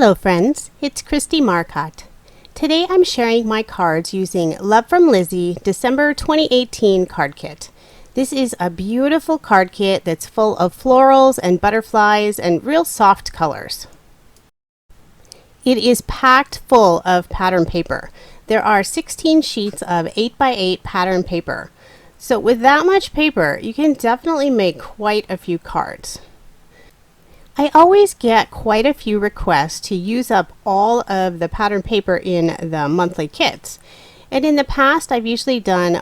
Hello friends, it's Kristie Marcotte. Today I'm sharing my cards using Love From Lizi December 2018 card kit. This is a beautiful card kit that's full of florals and butterflies and real soft colors. It is packed full of pattern paper. There are 16 sheets of 8x8 pattern paper. So with that much paper, you can definitely make quite a few cards. I always get quite a few requests to use up all of the pattern paper in the monthly kits. And in the past, I've usually done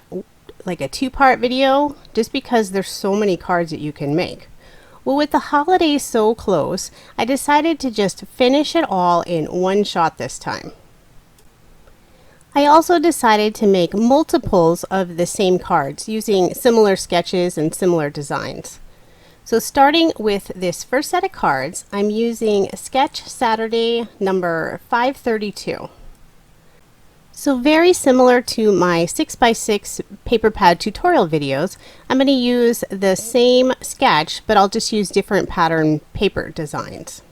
like a two-part video just because there's so many cards that you can make. Well, with the holidays so close, I decided to just finish it all in one shot this time. I also decided to make multiples of the same cards using similar sketches and similar designs. So starting with this first set of cards, I'm using Sketch Saturday number 532. So very similar to my 6x6 paper pad tutorial videos, I'm going to use the same sketch, but I'll just use different pattern paper designs.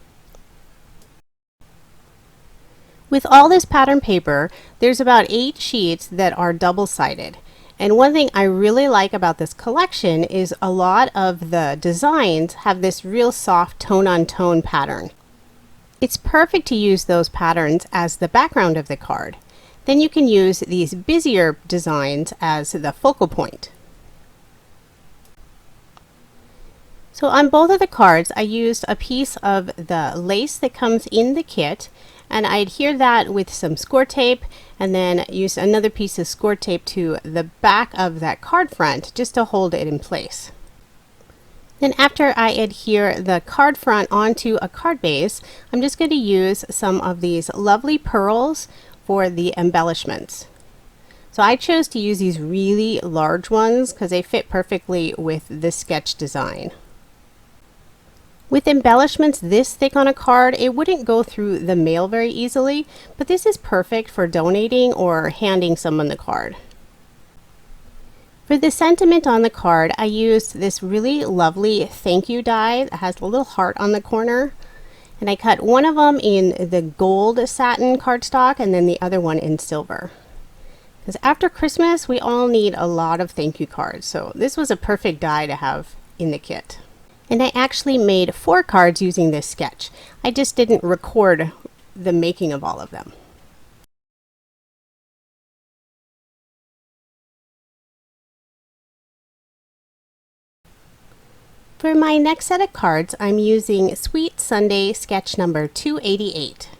With all this pattern paper, there's about 8 sheets that are double-sided. And one thing I really like about this collection is a lot of the designs have this real soft tone-on-tone pattern. It's perfect to use those patterns as the background of the card. Then you can use these busier designs as the focal point. So on both of the cards, I used a piece of the lace that comes in the kit, and I adhere that with some score tape and then use another piece of score tape to the back of that card front just to hold it in place. Then after I adhere the card front onto a card base, I'm just going to use some of these lovely pearls for the embellishments. So I chose to use these really large ones because they fit perfectly with this sketch design. With embellishments this thick on a card, it wouldn't go through the mail very easily, but this is perfect for donating or handing someone the card. For the sentiment on the card, I used this really lovely thank you die that has a little heart on the corner. And I cut one of them in the gold satin cardstock and then the other one in silver. Because after Christmas, we all need a lot of thank you cards, so this was a perfect die to have in the kit. And I actually made 4 cards using this sketch. I just didn't record the making of all of them. For my next set of cards, I'm using Sweet Sunday sketch number 288.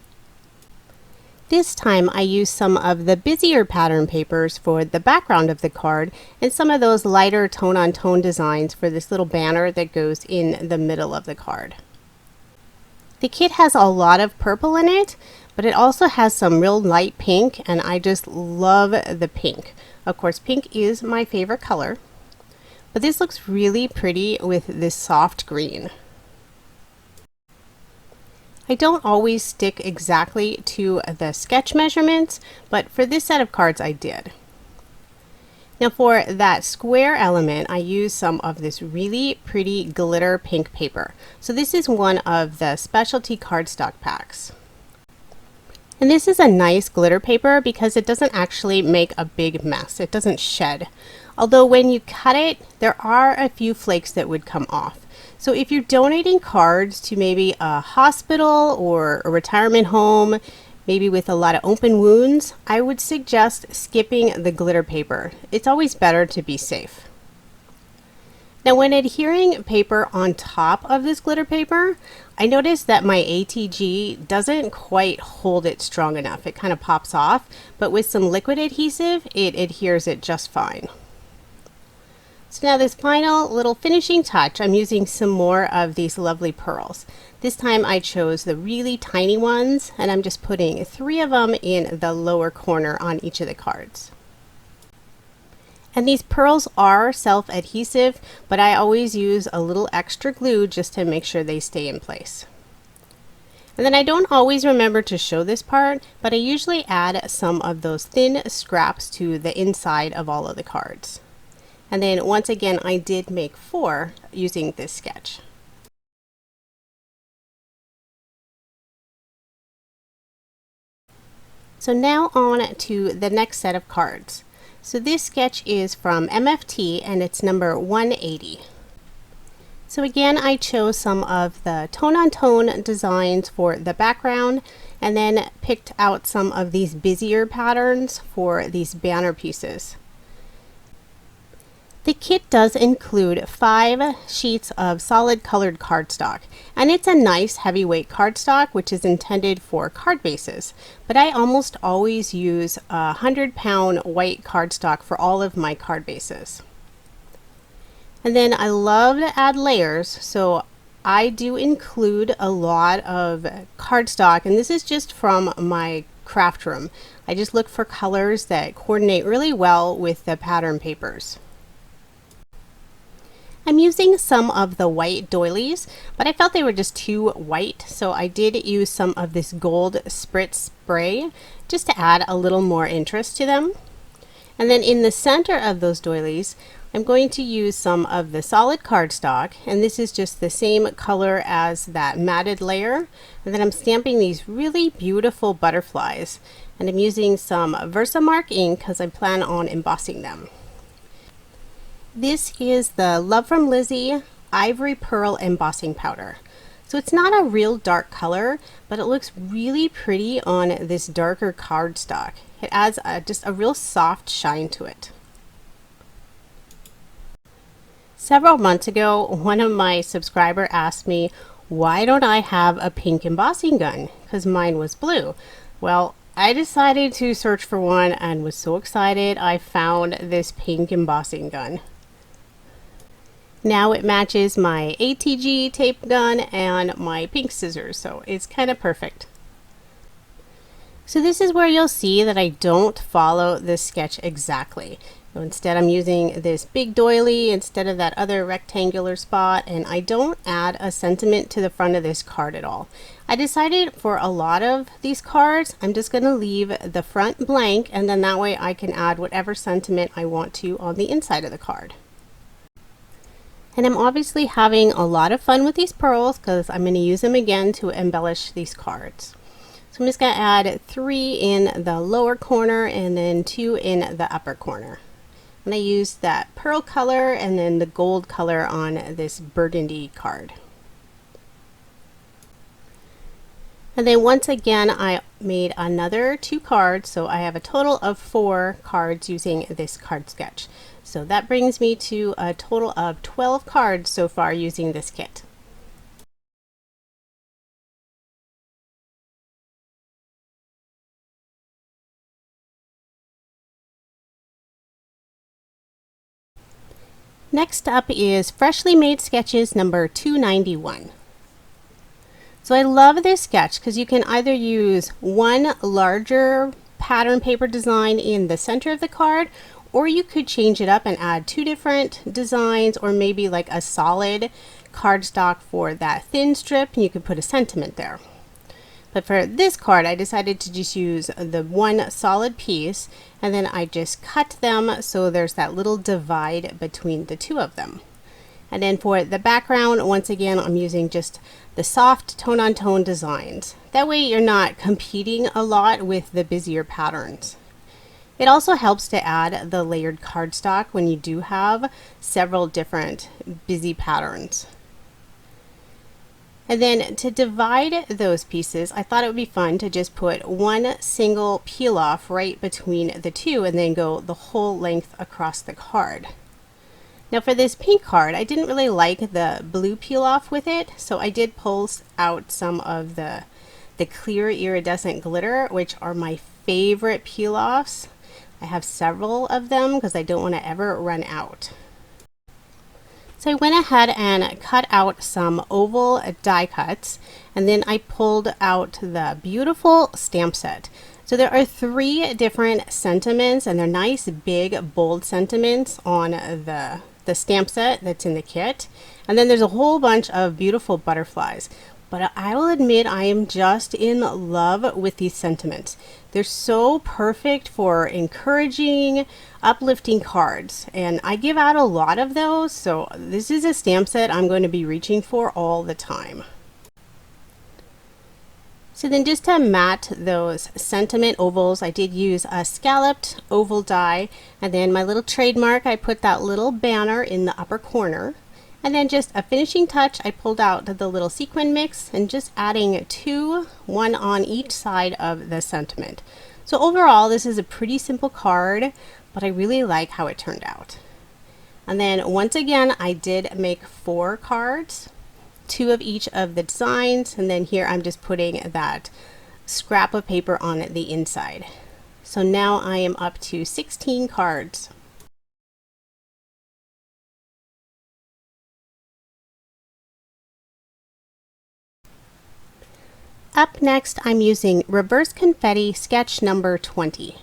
This time I used some of the busier pattern papers for the background of the card and some of those lighter tone-on-tone designs for this little banner that goes in the middle of the card. The kit has a lot of purple in it, but it also has some real light pink, and I just love the pink. Of course, pink is my favorite color, but this looks really pretty with this soft green. I don't always stick exactly to the sketch measurements, but for this set of cards I did. Now for that square element, I used some of this really pretty glitter pink paper. So this is one of the specialty cardstock packs. And this is a nice glitter paper because it doesn't actually make a big mess. It doesn't shed. Although when you cut it, there are a few flakes that would come off. So if you're donating cards to maybe a hospital or a retirement home, maybe with a lot of open wounds, I would suggest skipping the glitter paper. It's always better to be safe. Now when adhering paper on top of this glitter paper, I noticed that my ATG doesn't quite hold it strong enough. It kind of pops off, but with some liquid adhesive, it adheres it just fine. So now this final little finishing touch, I'm using some more of these lovely pearls. This time I chose the really tiny ones, and I'm just putting 3 of them in the lower corner on each of the cards. And these pearls are self-adhesive, but I always use a little extra glue just to make sure they stay in place. And then I don't always remember to show this part, but I usually add some of those thin scraps to the inside of all of the cards. And then once again, I did make 4 using this sketch. So now on to the next set of cards. So this sketch is from MFT and it's number 180. So again, I chose some of the tone-on-tone designs for the background and then picked out some of these busier patterns for these banner pieces. The kit does include 5 sheets of solid colored cardstock, and it's a nice heavyweight cardstock which is intended for card bases, but I almost always use a 100-pound white cardstock for all of my card bases. And then I love to add layers, so I do include a lot of cardstock, and this is just from my craft room. I just look for colors that coordinate really well with the pattern papers. I'm using some of the white doilies, but I felt they were just too white, so I did use some of this gold spritz spray just to add a little more interest to them. And then in the center of those doilies, I'm going to use some of the solid cardstock, and this is just the same color as that matted layer. And then I'm stamping these really beautiful butterflies, and I'm using some Versamark ink because I plan on embossing them. This is the Love From Lizi Ivory Pearl Embossing Powder. So it's not a real dark color, but it looks really pretty on this darker cardstock. It adds just a real soft shine to it. Several months ago, one of my subscribers asked me, why don't I have a pink embossing gun? Because mine was blue. Well, I decided to search for one and was so excited I found this pink embossing gun. Now it matches my ATG tape gun and my pink scissors, so it's kind of perfect. So this is where you'll see that I don't follow this sketch exactly. So instead I'm using this big doily instead of that other rectangular spot, and I don't add a sentiment to the front of this card at all. I decided for a lot of these cards I'm just going to leave the front blank, and then that way I can add whatever sentiment I want to on the inside of the card. And I'm obviously having a lot of fun with these pearls because I'm going to use them again to embellish these cards. So I'm just going to add 3 in the lower corner and then 2 in the upper corner. And I used that pearl color and then the gold color on this burgundy card. And then once again I made another 2 cards, so I have a total of 4 cards using this card sketch. So that brings me to a total of 12 cards so far using this kit. Next up is Freshly Made Sketches number 291. So I love this sketch because you can either use one larger pattern paper design in the center of the card, or you could change it up and add 2 different designs, or maybe like a solid cardstock for that thin strip, and you could put a sentiment there. But for this card, I decided to just use the one solid piece, and then I just cut them so there's that little divide between the 2 of them. And then for the background, once again, I'm using just the soft tone-on-tone designs. That way you're not competing a lot with the busier patterns. It also helps to add the layered cardstock when you do have several different busy patterns. And then to divide those pieces, I thought it would be fun to just put one single peel off right between the 2 and then go the whole length across the card. Now for this pink card, I didn't really like the blue peel off with it, so I did pull out some of the clear iridescent glitter, which are my favorite peel offs. I have several of them because I don't want to ever run out. So I went ahead and cut out some oval die cuts, and then I pulled out the beautiful stamp set. So there are 3 different sentiments, and they're nice big bold sentiments on the stamp set that's in the kit. And then there's a whole bunch of beautiful butterflies. But I will admit I am just in love with these sentiments. They're so perfect for encouraging, uplifting cards, and I give out a lot of those, so this is a stamp set I'm going to be reaching for all the time. So then just to mat those sentiment ovals, I did use a scalloped oval die, and then my little trademark, I put that little banner in the upper corner. And then just a finishing touch, I pulled out the little sequin mix and just adding two, one on each side of the sentiment. So overall, this is a pretty simple card, but I really like how it turned out. And then once again, I did make 4 cards, 2 of each of the designs, and then here I'm just putting that scrap of paper on the inside. So now I am up to 16 cards. Up next, I'm using Reverse Confetti sketch number 20.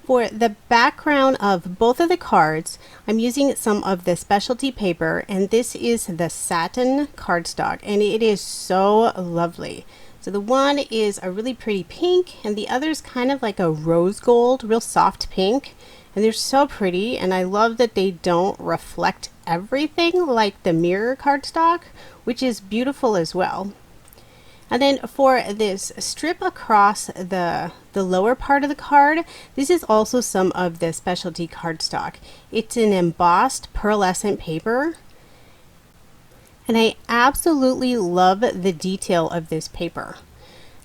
For the background of both of the cards, I'm using some of the specialty paper, and this is the Satin cardstock, and it is so lovely. So the one is a really pretty pink, and the other is kind of like a rose gold, real soft pink, and they're so pretty, and I love that they don't reflect everything like the mirror cardstock, which is beautiful as well. And then for this strip across the lower part of the card, this is also some of the specialty cardstock. It's an embossed pearlescent paper, and I absolutely love the detail of this paper.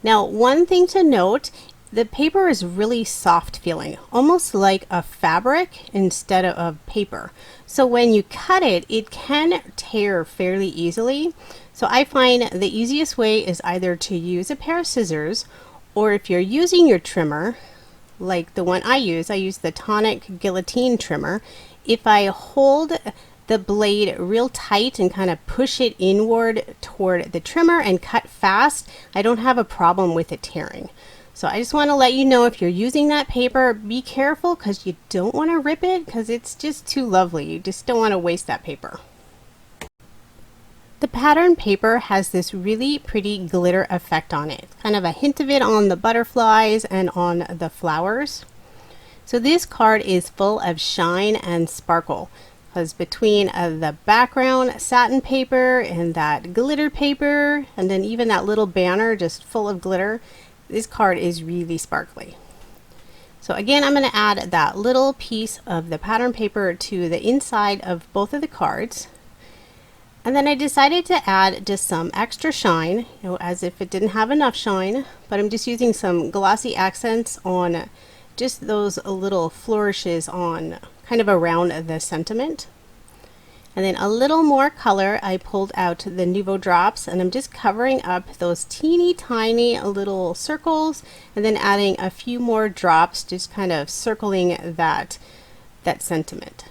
Now, one thing to note, the paper is really soft feeling, almost like a fabric instead of paper. So when you cut it, it can tear fairly easily. So I find the easiest way is either to use a pair of scissors, or if you're using your trimmer, like the one I use the tonic guillotine trimmer. If I hold the blade real tight and kind of push it inward toward the trimmer and cut fast, I don't have a problem with it tearing. So I just want to let you know, if you're using that paper, be careful because you don't want to rip it because it's just too lovely. You just don't want to waste that paper. The pattern paper has this really pretty glitter effect on it. Kind of a hint of it on the butterflies and on the flowers. So this card is full of shine and sparkle, because between the background satin paper and that glitter paper, and then even that little banner just full of glitter, this card is really sparkly. So again, I'm going to add that little piece of the pattern paper to the inside of both of the cards. And then I decided to add just some extra shine, as if it didn't have enough shine, but I'm just using some glossy accents on just those little flourishes on kind of around the sentiment. And then a little more color, I pulled out the Nuvo drops, and I'm just covering up those teeny tiny little circles, and then adding a few more drops, just kind of circling that sentiment.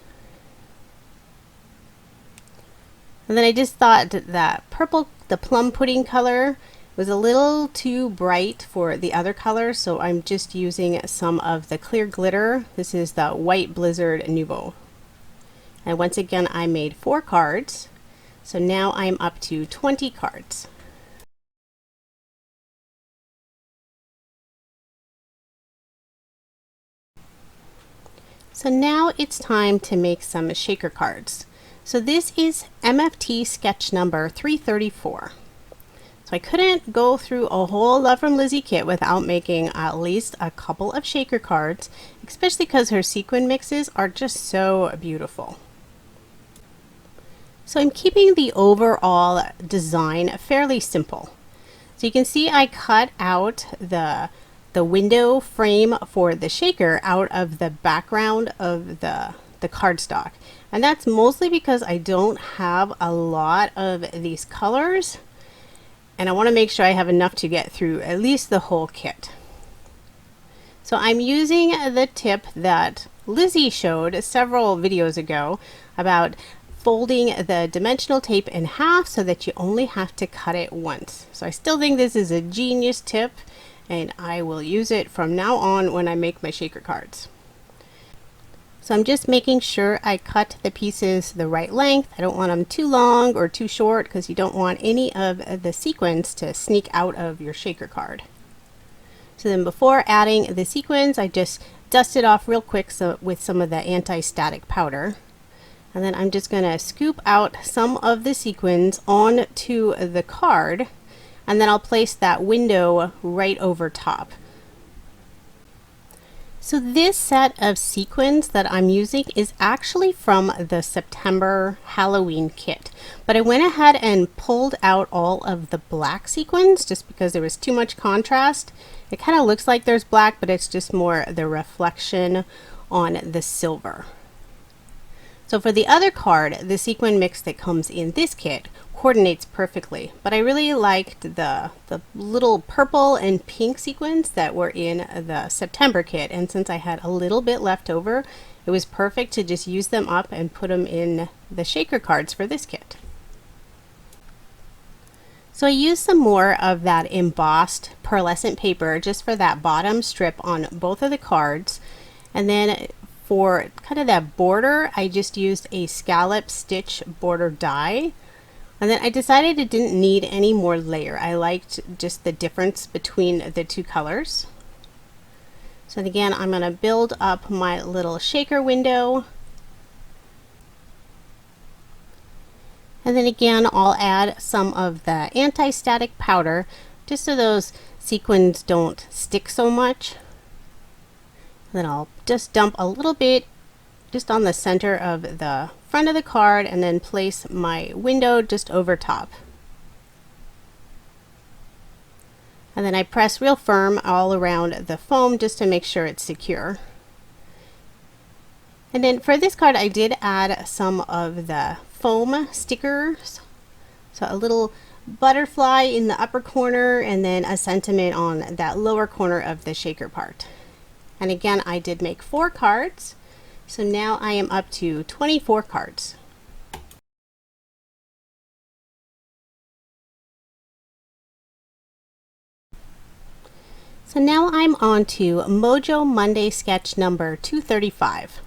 And then I just thought that purple, the plum pudding color, was a little too bright for the other color, so I'm just using some of the clear glitter. This is the White Blizzard Nuvo. And once again, I made 4 cards, so now I'm up to 20 cards. So now it's time to make some shaker cards. So this is MFT sketch number 334. So I couldn't go through a whole Love From Lizi kit without making at least a couple of shaker cards, especially because her sequin mixes are just so beautiful. So I'm keeping the overall design fairly simple. So you can see I cut out the window frame for the shaker out of the background of the cardstock. And that's mostly because I don't have a lot of these colors, and I want to make sure I have enough to get through at least the whole kit. So I'm using the tip that Lizi showed several videos ago about folding the dimensional tape in half so that you only have to cut it once. So I still think this is a genius tip, and I will use it from now on when I make my shaker cards. So I'm just making sure I cut the pieces the right length. I don't want them too long or too short, because you don't want any of the sequins to sneak out of your shaker card. So then before adding the sequins, I just dust it off real quick with some of the anti-static powder. And then I'm just going to scoop out some of the sequins onto the card. and then I'll place that window right over top. So this set of sequins that I'm using is actually from the September Halloween kit, but I went ahead and pulled out all of the black sequins just because there was too much contrast. It kind of looks like there's black, but it's just more the reflection on the silver. So for the other card, the sequin mix that comes in this kit coordinates perfectly, but I really liked the little purple and pink sequins that were in the September kit, and since I had a little bit left over, it was perfect to just use them up and put them in the shaker cards for this kit. So I used some more of that embossed pearlescent paper just for that bottom strip on both of the cards, and then for kind of that border, I just used a scallop stitch border die. And then I decided it didn't need any more layer. I liked just the difference between the two colors. So again, I'm going to build up my little shaker window. And then again, I'll add some of the anti-static powder just so those sequins don't stick so much. Then I'll just dump a little bit just on the center of the front of the card and then place my window just over top. And then I press real firm all around the foam just to make sure it's secure. And then for this card I did add some of the foam stickers. So a little butterfly in the upper corner and then a sentiment on that lower corner of the shaker part. And again, I did make 4 cards. So now I am up to 24 cards. So now I'm on to Mojo Monday sketch number 235.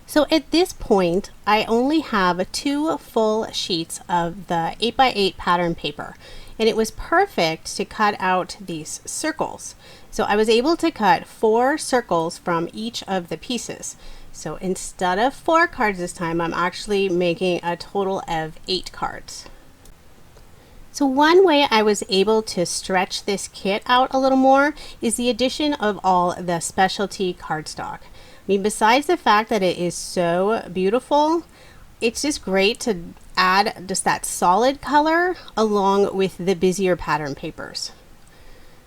So at this point, I only have 2 full sheets of the 8x8 pattern paper, and it was perfect to cut out these circles. So I was able to cut 4 circles from each of the pieces. So instead of 4 cards this time, I'm actually making a total of 8 cards. So one way I was able to stretch this kit out a little more is the addition of all the specialty cardstock. I mean, besides the fact that it is so beautiful, it's just great to add just that solid color along with the busier pattern papers.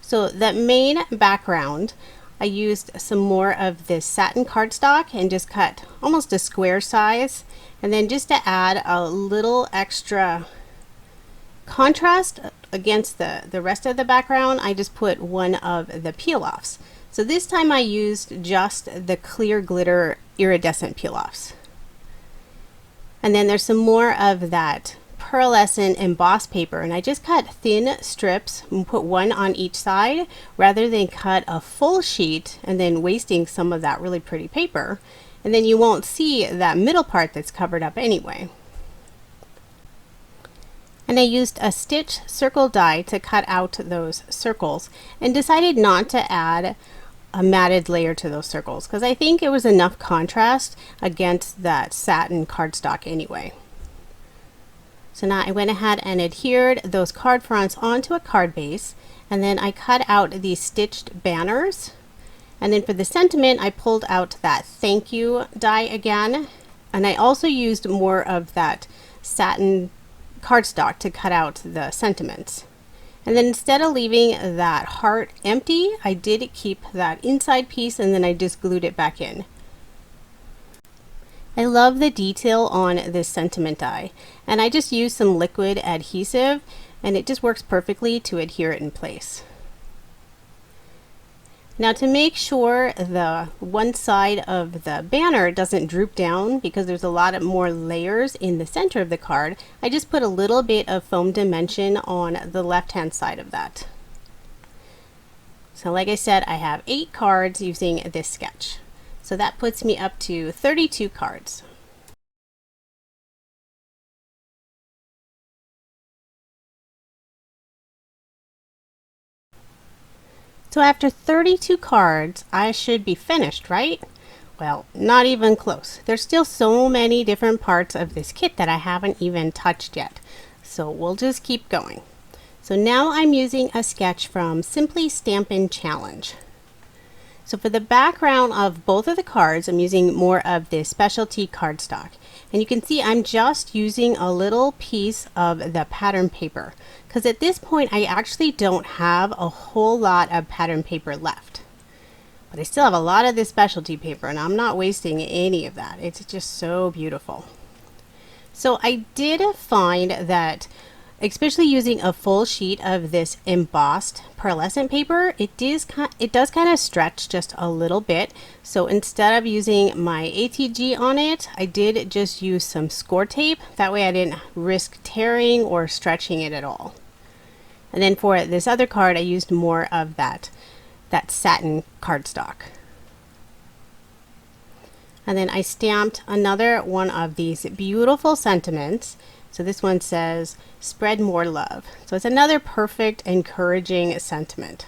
So that main background, I used some more of this satin cardstock and just cut almost a square size, and then just to add a little extra contrast against the rest of the background, I just put one of the peel-offs. So this time I used just the clear glitter iridescent peel-offs. And then there's some more of that pearlescent embossed paper, and I just cut thin strips and put one on each side rather than cut a full sheet and then wasting some of that really pretty paper, and then you won't see that middle part that's covered up anyway. And I used a stitch circle die to cut out those circles and decided not to add a matted layer to those circles because I think it was enough contrast against that satin cardstock anyway. So now I went ahead and adhered those card fronts onto a card base, and then I cut out these stitched banners, and then for the sentiment I pulled out that thank you die again, and I also used more of that satin cardstock to cut out the sentiments. And then instead of leaving that heart empty, I did keep that inside piece and then I just glued it back in. I love the detail on this sentiment die, and I just used some liquid adhesive and it just works perfectly to adhere it in place. Now to make sure the one side of the banner doesn't droop down because there's a lot more layers in the center of the card, I just put a little bit of foam dimension on the left hand side of that. So like I said, I have 8 cards using this sketch. So that puts me up to 32 cards. So after 32 cards, I should be finished, right? Well, not even close. There's still so many different parts of this kit that I haven't even touched yet. So we'll just keep going. So now I'm using a sketch from Simply Stampin' Challenge. So for the background of both of the cards, I'm using more of this specialty cardstock. And you can see I'm just using a little piece of the pattern paper, because at this point I actually don't have a whole lot of pattern paper left. But I still have a lot of this specialty paper, and I'm not wasting any of that. It's just so beautiful. So I did find that, especially using a full sheet of this embossed pearlescent paper, it does kind of stretch just a little bit. So instead of using my ATG on it, I did just use some score tape. That way I didn't risk tearing or stretching it at all. And then for this other card, I used more of that satin cardstock. And then I stamped another one of these beautiful sentiments. So this one says, "Spread more love." So it's another perfect, encouraging sentiment.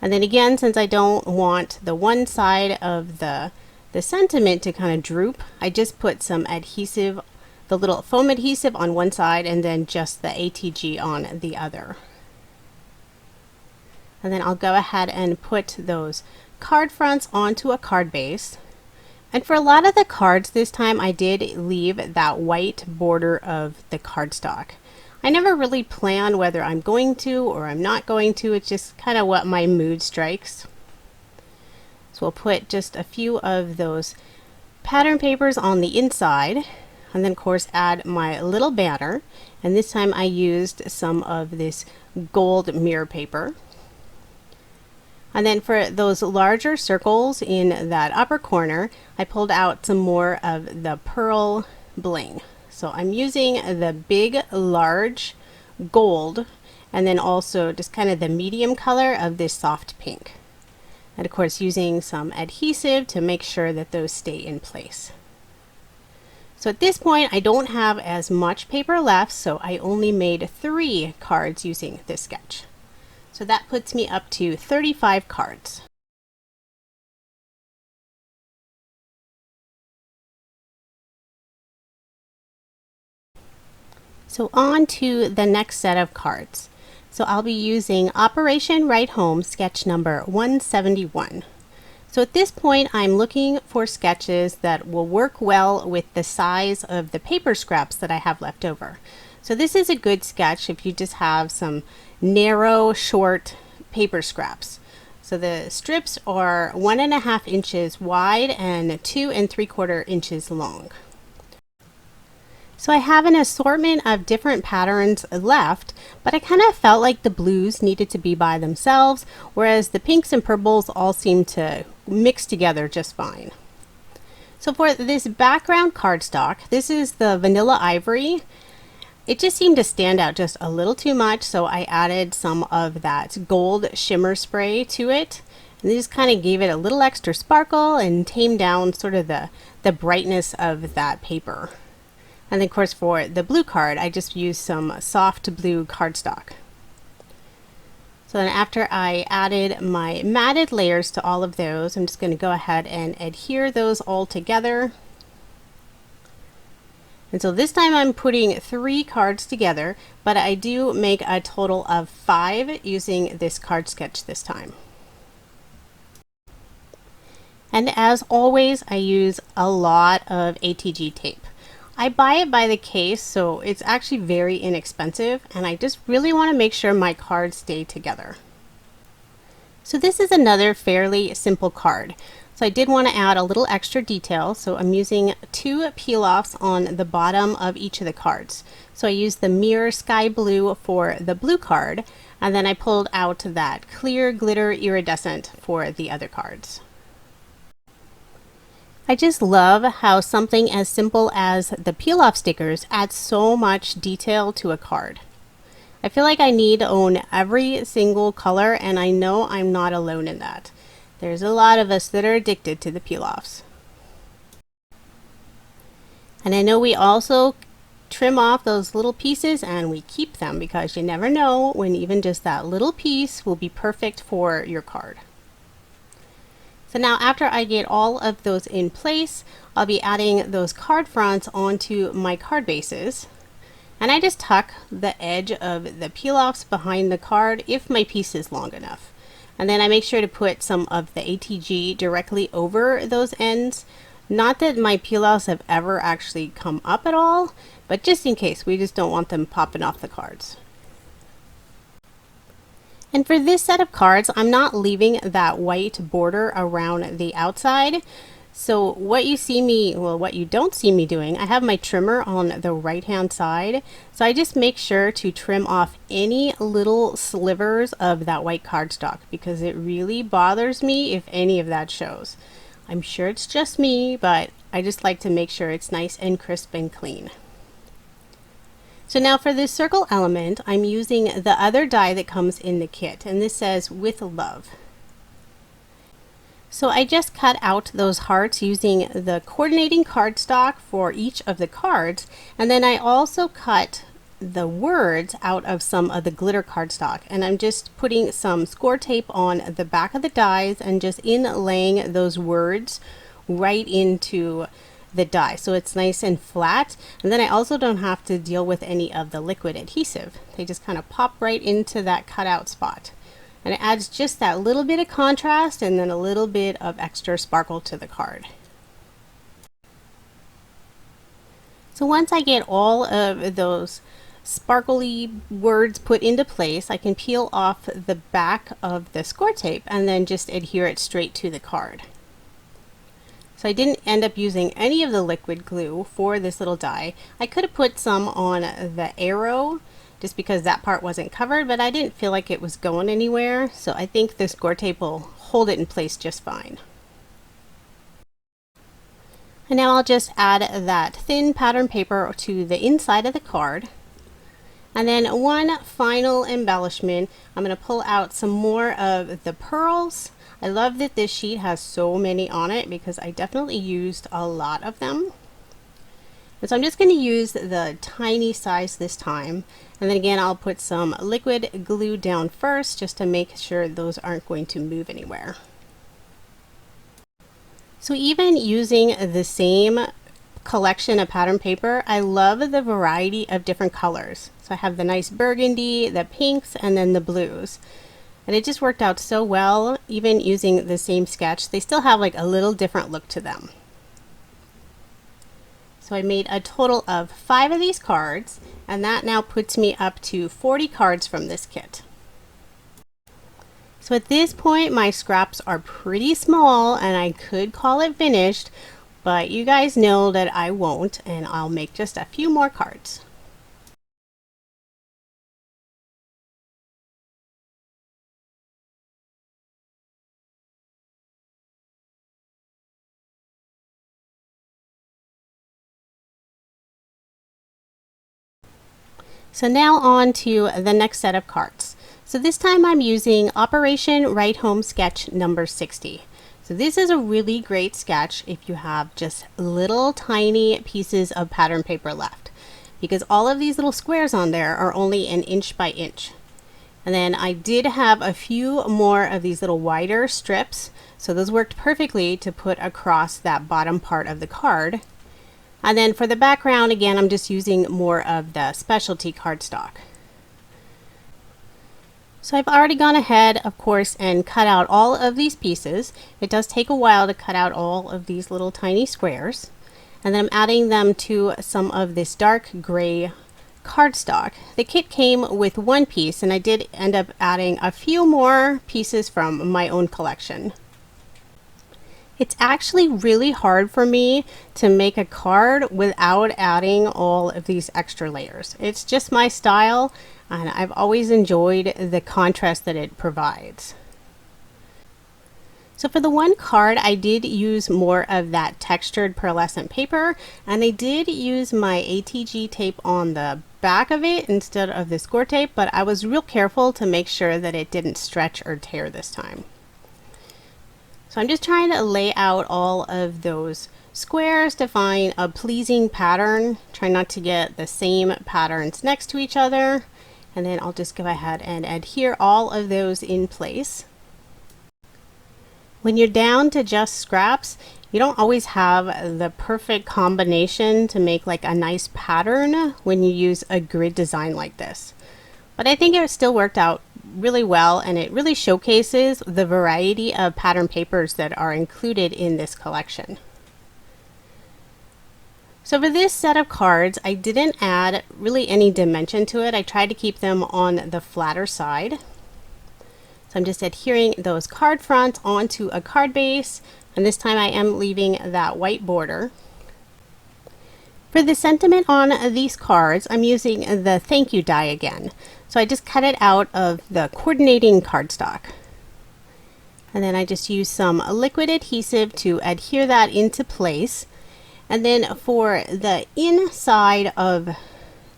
And then again, since I don't want the one side of the sentiment to kind of droop, I just put some adhesive, the little foam adhesive on one side, and then just the ATG on the other. And then I'll go ahead and put those card fronts onto a card base. And for a lot of the cards this time, I did leave that white border of the cardstock. I never really plan whether I'm going to or I'm not going to. It's just kind of what my mood strikes. So we'll put just a few of those pattern papers on the inside, and then of course add my little banner. And this time I used some of this gold mirror paper. And then for those larger circles in that upper corner, I pulled out some more of the pearl bling. So I'm using the big, large gold, and then also just kind of the medium color of this soft pink. And of course using some adhesive to make sure that those stay in place. So at this point, I don't have as much paper left, so I only made 3 cards using this sketch. So that puts me up to 35 cards. So on to the next set of cards. So I'll be using Operation Right Home sketch number 171. So at this point, I'm looking for sketches that will work well with the size of the paper scraps that I have left over. So this is a good sketch if you just have some narrow, short paper scraps. So the strips are 1.5 inches wide and 2 3/4 inches long. So I have an assortment of different patterns left, but I kind of felt like the blues needed to be by themselves, whereas the pinks and purples all seem to mix together just fine. So for this background cardstock, this is the Vanilla Ivory. It just seemed to stand out just a little too much, so I added some of that gold shimmer spray to it. And this kind of gave it a little extra sparkle and tamed down sort of the brightness of that paper. And then of course for the blue card, I just used some soft blue cardstock. So then after I added my matted layers to all of those, I'm just going to go ahead and adhere those all together. And so this time I'm putting 3 cards together, but I do make a total of 5 using this card sketch this time. And as always, I use a lot of ATG tape. I buy it by the case, so it's actually very inexpensive, and I just really want to make sure my cards stay together. So this is another fairly simple card. So I did want to add a little extra detail, so I'm using 2 peel-offs on the bottom of each of the cards. So I used the mirror sky blue for the blue card, and then I pulled out that clear glitter iridescent for the other cards. I just love how something as simple as the peel-off stickers adds so much detail to a card. I feel like I need to own every single color, and I know I'm not alone in that. There's a lot of us that are addicted to the peel-offs. And I know we also trim off those little pieces and we keep them, because you never know when even just that little piece will be perfect for your card. So now after I get all of those in place, I'll be adding those card fronts onto my card bases. And I just tuck the edge of the peel-offs behind the card if my piece is long enough. And then I make sure to put some of the ATG directly over those ends. Not that my peel-offs have ever actually come up at all, but just in case, we just don't want them popping off the cards. And for this set of cards, I'm not leaving that white border around the outside. So what you see me, well, what you don't see me doing, I have my trimmer on the right hand side. So I just make sure to trim off any little slivers of that white cardstock because it really bothers me if any of that shows. I'm sure it's just me, but I just like to make sure it's nice and crisp and clean. So now for this circle element, I'm using the other die that comes in the kit, and this says with love. So I just cut out those hearts using the coordinating cardstock for each of the cards, and then I also cut the words out of some of the glitter cardstock, and I'm just putting some score tape on the back of the dies and just inlaying those words right into the die so it's nice and flat, and then I also don't have to deal with any of the liquid adhesive. They just kind of pop right into that cutout spot, and it adds just that little bit of contrast and then a little bit of extra sparkle to the card. So once I get all of those sparkly words put into place, I can peel off the back of the score tape and then just adhere it straight to the card. So I didn't end up using any of the liquid glue for this little die. I could have put some on the arrow just because that part wasn't covered, but I didn't feel like it was going anywhere, so I think the score tape will hold it in place just fine. And now I'll just add that thin pattern paper to the inside of the card. And then one final embellishment, I'm going to pull out some more of the pearls. I love that this sheet has so many on it because I definitely used a lot of them. And so I'm just going to use the tiny size this time. And then again, I'll put some liquid glue down first just to make sure those aren't going to move anywhere. So even using the same collection of pattern paper, I love the variety of different colors. So I have the nice burgundy, the pinks, and then the blues. And it just worked out so well, even using the same sketch. They still have like a little different look to them. So I made a total of 5 of these cards, and that now puts me up to 40 cards from this kit. So at this point, my scraps are pretty small, and I could call it finished, but you guys know that I won't, and I'll make just a few more cards. So now on to the next set of cards. So this time I'm using Operation Write Home Sketch number 60. So this is a really great sketch if you have just little tiny pieces of pattern paper left, because all of these little squares on there are only an inch by inch. And then I did have a few more of these little wider strips, so those worked perfectly to put across that bottom part of the card. And then for the background, again, I'm just using more of the specialty cardstock. So I've already gone ahead, of course, and cut out all of these pieces. It does take a while to cut out all of these little tiny squares. And then I'm adding them to some of this dark gray cardstock. The kit came with one piece, and I did end up adding a few more pieces from my own collection. It's actually really hard for me to make a card without adding all of these extra layers. It's just my style, and I've always enjoyed the contrast that it provides. So for the one card, I did use more of that textured pearlescent paper, and I did use my ATG tape on the back of it instead of the score tape, but I was real careful to make sure that it didn't stretch or tear this time. So I'm just trying to lay out all of those squares to find a pleasing pattern. Try not to get the same patterns next to each other. And then I'll just go ahead and adhere all of those in place. When you're down to just scraps, You don't always have the perfect combination to make like a nice pattern when you use a grid design like this. But I think it still worked out really well, and it really showcases the variety of pattern papers that are included in this collection. So for this set of cards, I didn't add really any dimension to it. I tried to keep them on the flatter side. So I'm just adhering those card fronts onto a card base, and this time I am leaving that white border. For the sentiment on these cards, I'm using the thank you die again. So I just cut it out of the coordinating cardstock. And then I just use some liquid adhesive to adhere that into place. And then for the inside of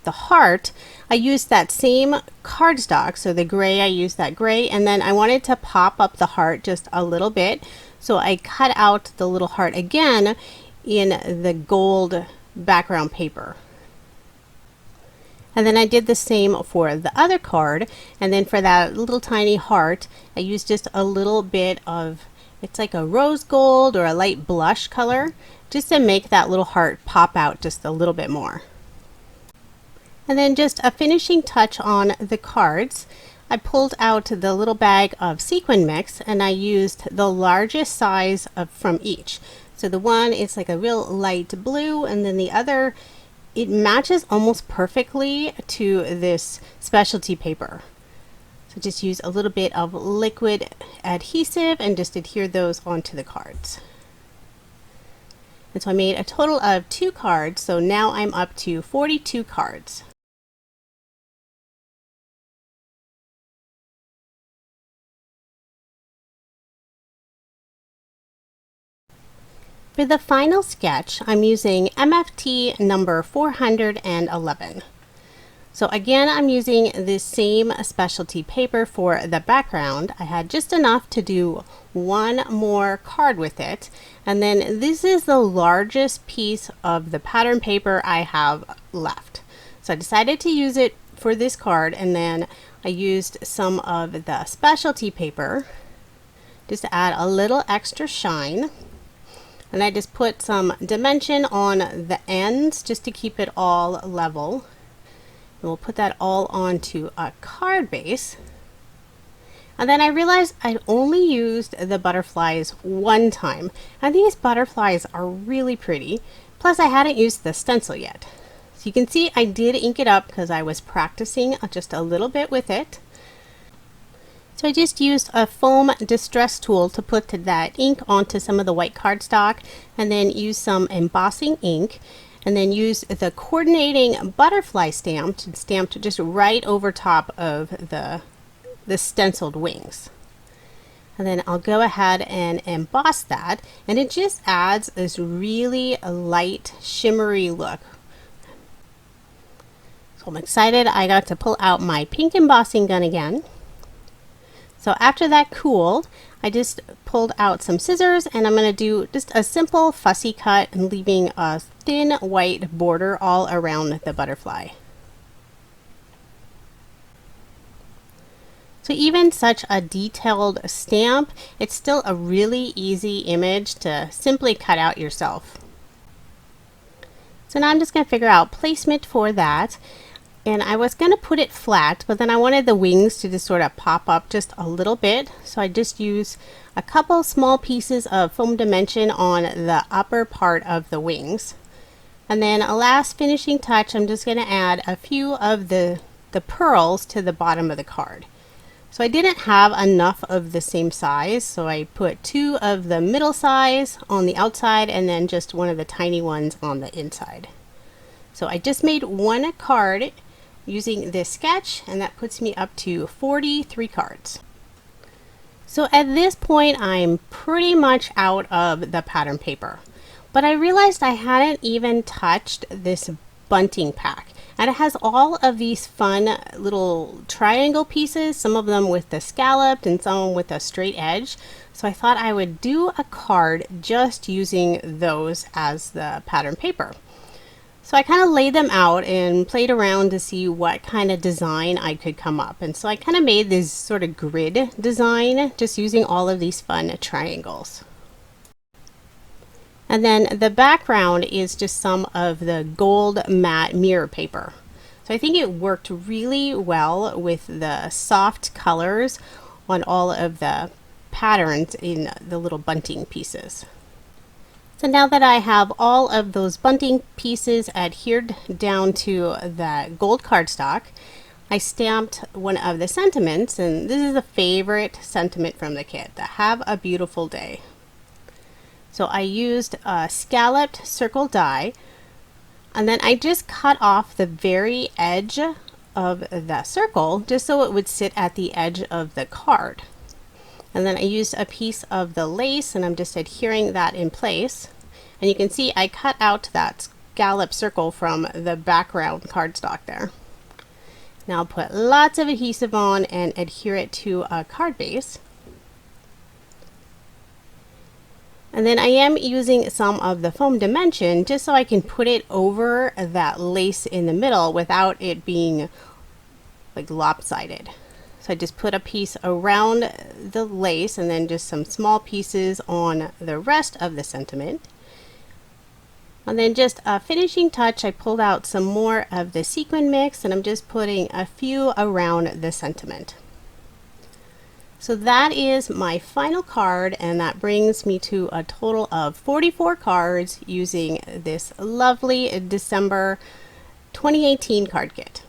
the heart, I used that same cardstock. So the gray, I used that gray, and then I wanted to pop up the heart just a little bit. So I cut out the little heart again in the gold background paper. And then I did the same for the other card. And then for that little tiny heart, I used just a little bit of, it's like a rose gold or a light blush color, just to make that little heart pop out just a little bit more. And then just a finishing touch on the cards. I pulled out the little bag of sequin mix, and I used the largest size from each. So the one is like a real light blue, and then the other, it matches almost perfectly to this specialty paper. So just use a little bit of liquid adhesive and just adhere those onto the cards. And so I made a total of 2 cards, so now I'm up to 42 cards. For the final sketch, I'm using MFT number 411. So again, I'm using this same specialty paper for the background. I had just enough to do one more card with it. And then this is the largest piece of the pattern paper I have left. So I decided to use it for this card, and then I used some of the specialty paper just to add a little extra shine. And I just put some dimension on the ends just to keep it all level. And we'll put that all onto a card base. And then I realized I only used the butterflies one time. And these butterflies are really pretty. Plus I hadn't used the stencil yet. So you can see I did ink it up because I was practicing just a little bit with it. So I just used a foam distress tool to put that ink onto some of the white cardstock, and then use some embossing ink, and then use the coordinating butterfly stamp stamped just right over top of the stenciled wings. And then I'll go ahead and emboss that, and it just adds this really light shimmery look. So I'm excited I got to pull out my pink embossing gun again. So after that cooled, I just pulled out some scissors, and I'm going to do just a simple fussy cut and leaving a thin white border all around the butterfly. So even such a detailed stamp, it's still a really easy image to simply cut out yourself. So now I'm just going to figure out placement for that. And I was going to put it flat, but then I wanted the wings to just sort of pop up just a little bit. So I just used a couple small pieces of foam dimension on the upper part of the wings. And then a last finishing touch, I'm just going to add a few of the pearls to the bottom of the card. So I didn't have enough of the same size, so I put 2 of the middle size on the outside and then just one of the tiny ones on the inside. So I just made one card using this sketch, and that puts me up to 43 cards. So at this point I'm pretty much out of the pattern paper, but I realized I hadn't even touched this bunting pack, and it has all of these fun little triangle pieces, some of them with the scalloped and some with a straight edge. So I thought I would do a card just using those as the pattern paper. So I kind of laid them out and played around to see what kind of design I could come up. And so I kind of made this sort of grid design just using all of these fun triangles. And then the background is just some of the gold matte mirror paper. So I think it worked really well with the soft colors on all of the patterns in the little bunting pieces. So now that I have all of those bunting pieces adhered down to the gold cardstock, I stamped one of the sentiments, and this is a favorite sentiment from the kit, to have a beautiful day. So I used a scalloped circle die, and then I just cut off the very edge of the circle just so it would sit at the edge of the card. And then I used a piece of the lace, and I'm just adhering that in place. And you can see I cut out that scallop circle from the background cardstock there. Now I'll put lots of adhesive on and adhere it to a card base. And then I am using some of the foam dimension just so I can put it over that lace in the middle without it being like lopsided. So I just put a piece around the lace and then just some small pieces on the rest of the sentiment. And then just a finishing touch, I pulled out some more of the sequin mix, and I'm just putting a few around the sentiment. So that is my final card, and that brings me to a total of 44 cards using this lovely December 2018 card kit.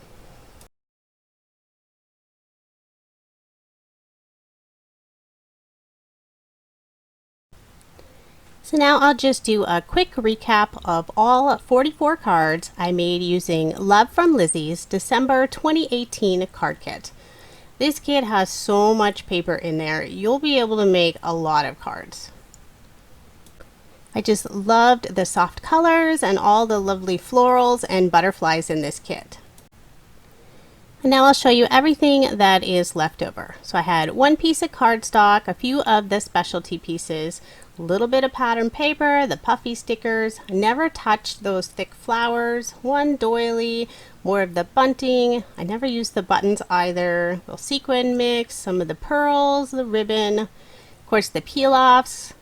So now I'll just do a quick recap of all 44 cards I made using Love From Lizi's December 2018 card kit. This kit has so much paper in there, you'll be able to make a lot of cards. I just loved the soft colors and all the lovely florals and butterflies in this kit. And now I'll show you everything that is left over. So I had one piece of cardstock, a few of the specialty pieces, a little bit of pattern paper, the puffy stickers. I never touched those thick flowers, one doily, more of the bunting. I never used the buttons either. A little sequin mix, some of the pearls, the ribbon, of course the peel-offs,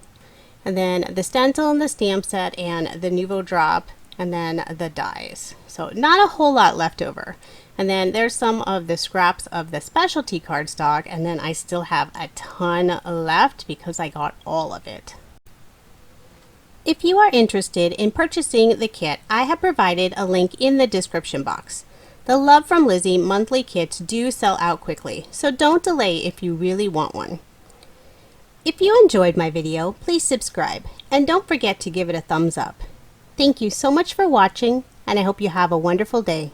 and then the stencil and the stamp set and the Nuvo drop, and then the dies. So not a whole lot left over. And then there's some of the scraps of the specialty cardstock, and then I still have a ton left because I got all of it. If you are interested in purchasing the kit, I have provided a link in the description box. The Love From Lizi monthly kits do sell out quickly, so don't delay if you really want one. If you enjoyed my video, please subscribe, and don't forget to give it a thumbs up. Thank you so much for watching, and I hope you have a wonderful day.